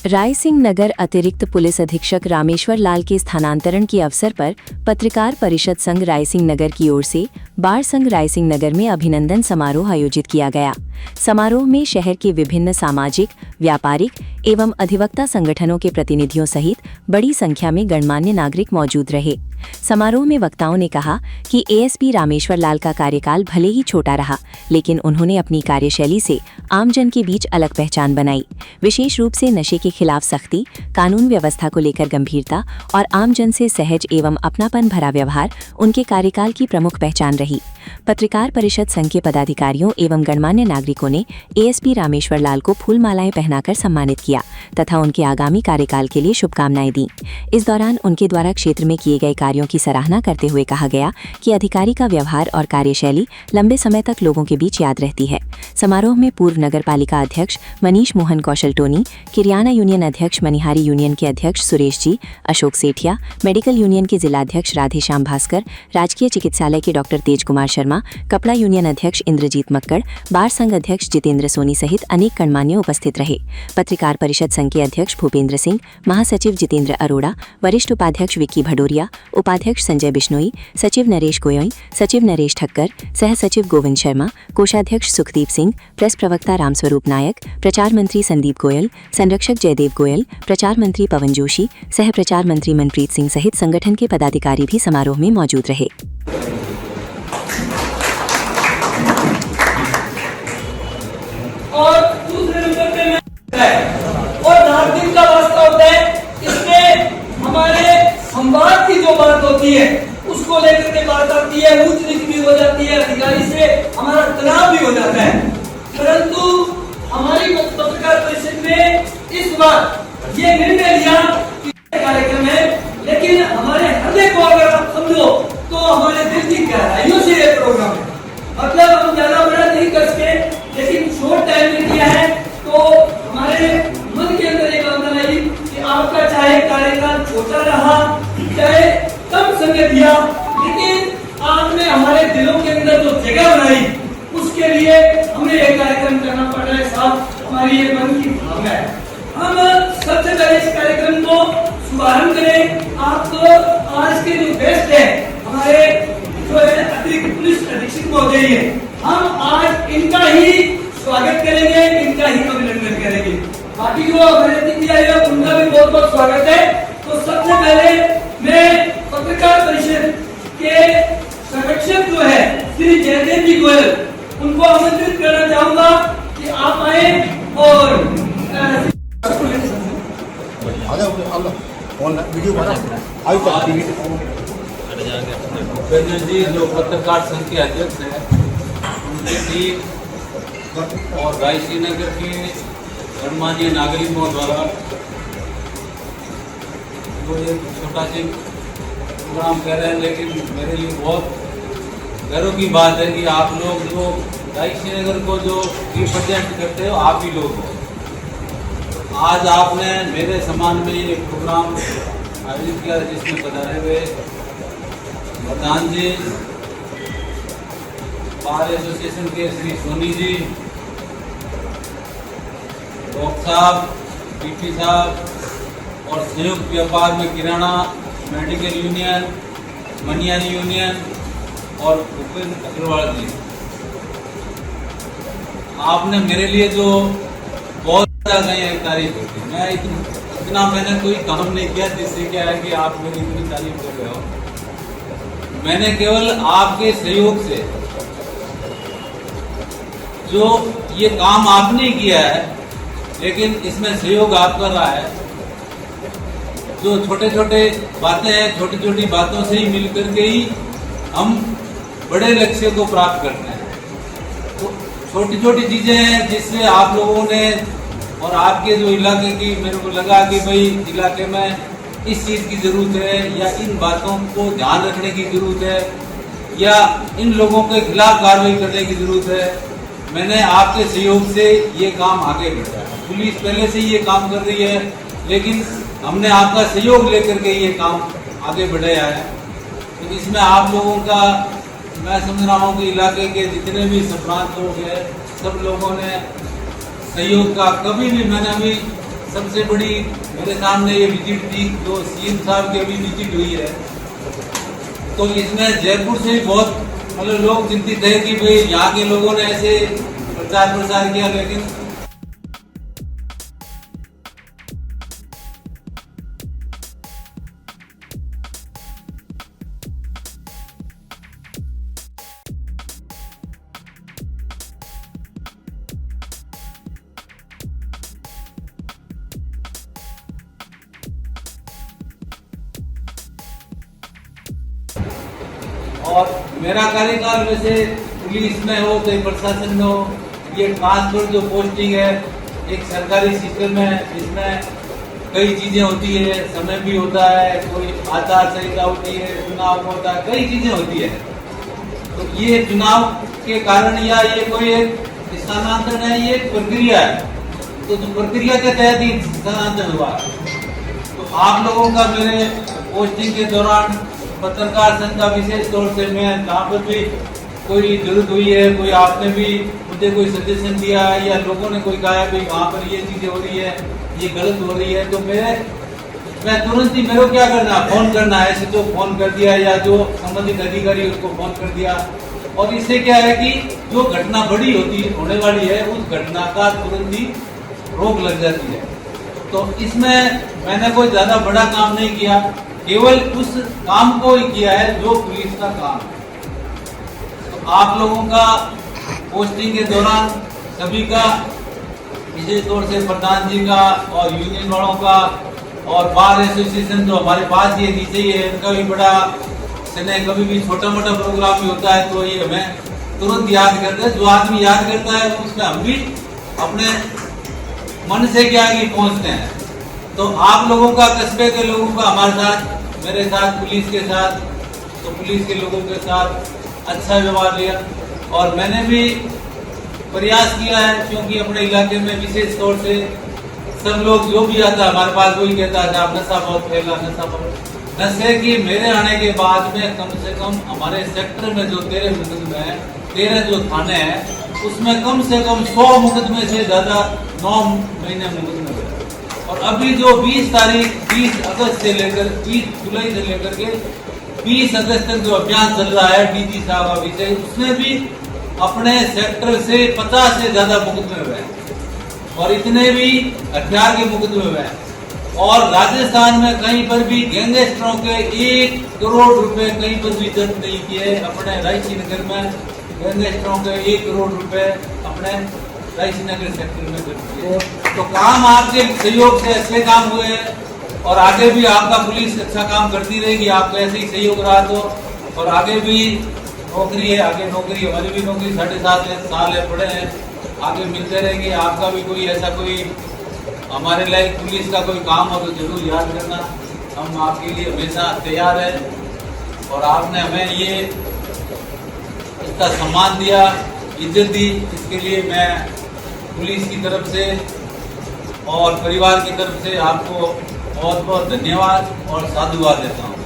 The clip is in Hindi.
रायसिंह नगर अतिरिक्त पुलिस अधीक्षक रामेश्वर लाल के स्थानांतरण के अवसर पर पत्रकार परिषद संघ रायसिंह नगर की ओर से बार संघ रायसिंह नगर में अभिनंदन समारोह आयोजित किया गया। समारोह में शहर के विभिन्न सामाजिक, व्यापारिक एवं अधिवक्ता संगठनों के प्रतिनिधियों सहित बड़ी संख्या में गणमान्य नागरिक मौजूद रहे। समारोह में वक्ताओं ने कहा कि एएसपी रामेश्वर लाल का कार्यकाल भले ही छोटा रहा, लेकिन उन्होंने अपनी कार्यशैली से आमजन के बीच अलग पहचान बनाई। विशेष रूप से नशे के खिलाफ सख्ती, कानून व्यवस्था को लेकर गंभीरता और आमजन से सहज एवं अपनापन भरा व्यवहार उनके कार्यकाल की प्रमुख पहचान रही। पत्रकार परिषद संघ के पदाधिकारियों एवं गणमान्य नागरिकों ने एएसपी रामेश्वर लाल को फूल मालाएं पहनाकर सम्मानित किया तथा उनके आगामी कार्यकाल के लिए शुभकामनाएं दी। इस दौरान उनके द्वारा क्षेत्र में किए गए कार्यों की सराहना करते हुए कहा गया कि अधिकारी का व्यवहार और कार्यशैली लंबे समय तक लोगों के बीच याद रहती है। समारोह में पूर्व नगर पालिका अध्यक्ष मनीष मोहन कौशल टोनी, किरियाना यूनियन अध्यक्ष मनिहारी यूनियन के अध्यक्ष सुरेश जी, अशोक सेठिया, मेडिकल यूनियन के जिलाध्यक्ष राधेश्याम भास्कर, राजकीय चिकित्सालय के डॉक्टर तेज कुमार शर्मा, कपड़ा यूनियन अध्यक्ष इंद्रजीत मक्कड़, बार संघ अध्यक्ष जितेंद्र सोनी सहित अनेक गणमान्य उपस्थित रहे। पत्रकार परिषद संघ के अध्यक्ष भूपेंद्र सिंह, महासचिव जितेंद्र अरोड़ा, वरिष्ठ उपाध्यक्ष विक्की भडोरिया, उपाध्यक्ष संजय बिश्नोई, सचिव नरेश गोयोई, सचिव नरेश ठक्कर, सह सचिव गोविंद शर्मा, कोषाध्यक्ष सुखदीप सिंह, प्रेस प्रवक्ता रामस्वरूप नायक, प्रचार मंत्री संदीप गोयल, संरक्षक जयदेव गोयल, प्रचार मंत्री पवन जोशी, सह प्रचार मंत्री मनप्रीत सिंह सहित संगठन के पदाधिकारी भी समारोह में मौजूद रहे। और दूसरे नंबर पे और नागरिक का वास्ता होता है, इसमें हमारे संवाद की जो बात होती है उसको लेकर के बात आती है, ऊंच नीच भी हो जाती है, अधिकारी से हमारा तनाव भी हो जाता है। परंतु हमारी पत्रकार परिषद ने इस बार ये निर्णय लिया कि कार्यक्रम है, लेकिन हमारे हृदय को अगर आप समझो तो हमारे दिल की गहराइयों से ये प्रोग्राम है। मतलब हम ज्यादा बड़ा नहीं कर सके, लेकिन शॉर्ट टाइम में किया है तो हमारे मन के अंदर एक भावना आई कि आपका चाहे कार्यकाल छोटा रहा, चाहे कम समय दिया, लेकिन आपने हमारे दिलों के अंदर जो जगह बनाई उसके लिए हमें एक कार्यक्रम करना पड़ रहा है साहब। हमारी ये मन की भावना है। हम सबसे पहले इस कार्यक्रम को शुभारंभ करें। आपको आज के जो गेस्ट है हमारे जो है अतिरिक्त पुलिस अधीक्षक महोदय है, हम आज इनका ही स्वागत करेंगे, इनका ही अभिनंदन करेंगे। बाकी जो हमारे अतिथि आए हैं उनका भी बहुत बहुत स्वागत है। तो सबसे पहले मैं पत्रकार परिषद के संरक्षक जो है श्री जयदेव जी गोयल, उनको आमंत्रित करना चाहूंगा कि आप आए और जी जो पत्रकार संघ के अध्यक्ष हैं उनकी टीम और रायसिंह नगर के गणमान्य नागरिकों द्वारा वो एक छोटा सी प्रोग्राम कर रहे हैं, लेकिन मेरे लिए बहुत गर्व की बात है कि आप लोग जो रायसिंह नगर को जो रिप्रेजेंट करते हो आप ही लोग हो। आज आपने मेरे सम्मान में ये प्रोग्राम आयोजित किया जिसमें पधारे हुए प्रधान जी, बार एसोसिएशन के श्री सोनी जी, डॉक्टर साहब, पीपी साहब और संयुक्त व्यापार में किराना, मेडिकल यूनियन, मनिहारी यूनियन और भूपेंद्र अग्रवाल जी, आपने मेरे लिए जो बहुत तारीफ होती है। मैं इतना मैंने कोई काम नहीं किया जिससे क्या है कि आप मेरी इतनी तारीफ कर रहे हो। मैंने केवल आपके सहयोग से जो ये काम आपने किया है, लेकिन इसमें सहयोग आपका रहा है। जो छोटे छोटे बातें हैं, छोटी छोटी बातों से ही मिलकर के ही हम बड़े लक्ष्य को प्राप्त करते हैं। तो छोटी छोटी चीजें हैं जिससे आप लोगों ने और आपके जो इलाके की, मेरे को लगा कि भाई इलाके में इस चीज़ की ज़रूरत है या इन बातों को ध्यान रखने की ज़रूरत है या इन लोगों के खिलाफ कार्रवाई करने की ज़रूरत है। मैंने आपके सहयोग से ये काम आगे बढ़ाया। पुलिस पहले से ये काम कर रही है, लेकिन हमने आपका सहयोग लेकर के ये काम आगे बढ़ाया है। तो इसमें आप लोगों का मैं समझ रहा हूँ कि इलाके के जितने भी संप्रांत लोग हैं सब लोगों ने सहयोग का, कभी भी मैंने अभी सबसे बड़ी मेरे सामने ये विजिट थी जो सीएम साहब की अभी विजिट हुई है। तो इसमें जयपुर से भी बहुत मतलब लोग चिंतित है कि भाई यहाँ के लोगों ने ऐसे प्रचार प्रसार किया, लेकिन और मेरा कार्यकाल वैसे पुलिस में हो चाहे प्रशासन में हो, ये ट्रांसफर जो पोस्टिंग है एक सरकारी सिस्टम है, इसमें कई चीजें होती है, समय भी होता है, कोई आचार संहिता होती है, चुनाव होता है, कई चीजें होती है। तो ये चुनाव के कारण या ये कोई एक स्थानांतरण है, ये एक प्रक्रिया है। तो प्रक्रिया के तहत ही स्थानांतरण हुआ। तो आप लोगों का मेरे पोस्टिंग के दौरान पत्रकार संघ का विशेष तौर से मैं जहाँ पर भी कोई जरूरत हुई है, कोई आपने भी मुझे कोई सजेशन दिया है या लोगों ने कोई कहा है भाई वहाँ पर ये चीजें हो रही है, ये गलत हो रही है, तो मैं तुरंत ही मेरे को क्या करना, फोन करना है, ऐसे तो फोन कर दिया या जो संबंधित अधिकारी उसको फोन कर दिया। और इससे क्या है कि जो घटना बड़ी होने वाली है उस घटना का तुरंत ही रोक लग जाती है। तो इसमें मैंने कोई ज्यादा बड़ा काम नहीं किया, केवल उस काम को ही किया है जो पुलिस का काम है। तो आप लोगों का पोस्टिंग के दौरान सभी का विशेष तौर से प्रधान जी का और यूनियन वालों का और बार एसोसिएशन जो हमारे पास ये नीचे ही है, इनका भी बड़ा स्नेह। कभी भी छोटा मोटा प्रोग्राम भी होता है तो ये हमें तुरंत याद करते हैं। जो आदमी याद करता है उसमें हम भी अपने मन से क्या है कि पहुंचते हैं। तो आप लोगों का, कस्बे के लोगों का हमारे साथ, मेरे साथ, पुलिस के साथ, तो पुलिस के लोगों के साथ अच्छा व्यवहार लिया। और मैंने भी प्रयास किया है, क्योंकि अपने इलाके में विशेष तौर से सब लोग जो भी आता है हमारे पास वही कहता है आप नशा बहुत फैला, नशा बहुत। नशे की मेरे आने के बाद में कम से कम हमारे सेक्टर में जो 13 मुकदमे हैं, 13 जो थाने हैं, उसमें कम से कम 100 मुकदमे से ज्यादा 9 महीने मुकदमे हुए। और अभी जो 20 अगस्त से लेकर 20 जुलाई से लेकर के 20 अगस्त तक जो अभियान चल रहा है डीजी साहब का विषय, उसमें भी अपने सेक्टर से 50 से ज्यादा मुकदमे हुए और इतने भी हथियार के मुकदमे हुए। और राजस्थान में कहीं पर भी गैंगस्टरों के 1 करोड़ रुपए कहीं पर भी जब्त नहीं किए। अपने रायसी नगर में गैंगस्टरों के 1 करोड़ रुपए अपने रायसी नगर सेक्टर में जब्त किए। तो काम आपके सहयोग से अच्छे काम हुए हैं और आगे भी आपका पुलिस अच्छा काम करती रहेगी। आपका ऐसे ही सहयोग रहा तो, और आगे भी नौकरी है, आगे नौकरी, हमारी भी नौकरी 7.5 साल है, पड़े हैं, आगे मिलते रहेंगे। आपका भी कोई ऐसा कोई हमारे लायक पुलिस का कोई काम हो तो जरूर याद करना, हम आपके लिए हमेशा तैयार हैं। और आपने हमें ये इसका सम्मान दिया, इज्जत दी, इसके लिए मैं पुलिस की तरफ से और परिवार की तरफ से आपको बहुत बहुत धन्यवाद और साधुवाद देता हूँ।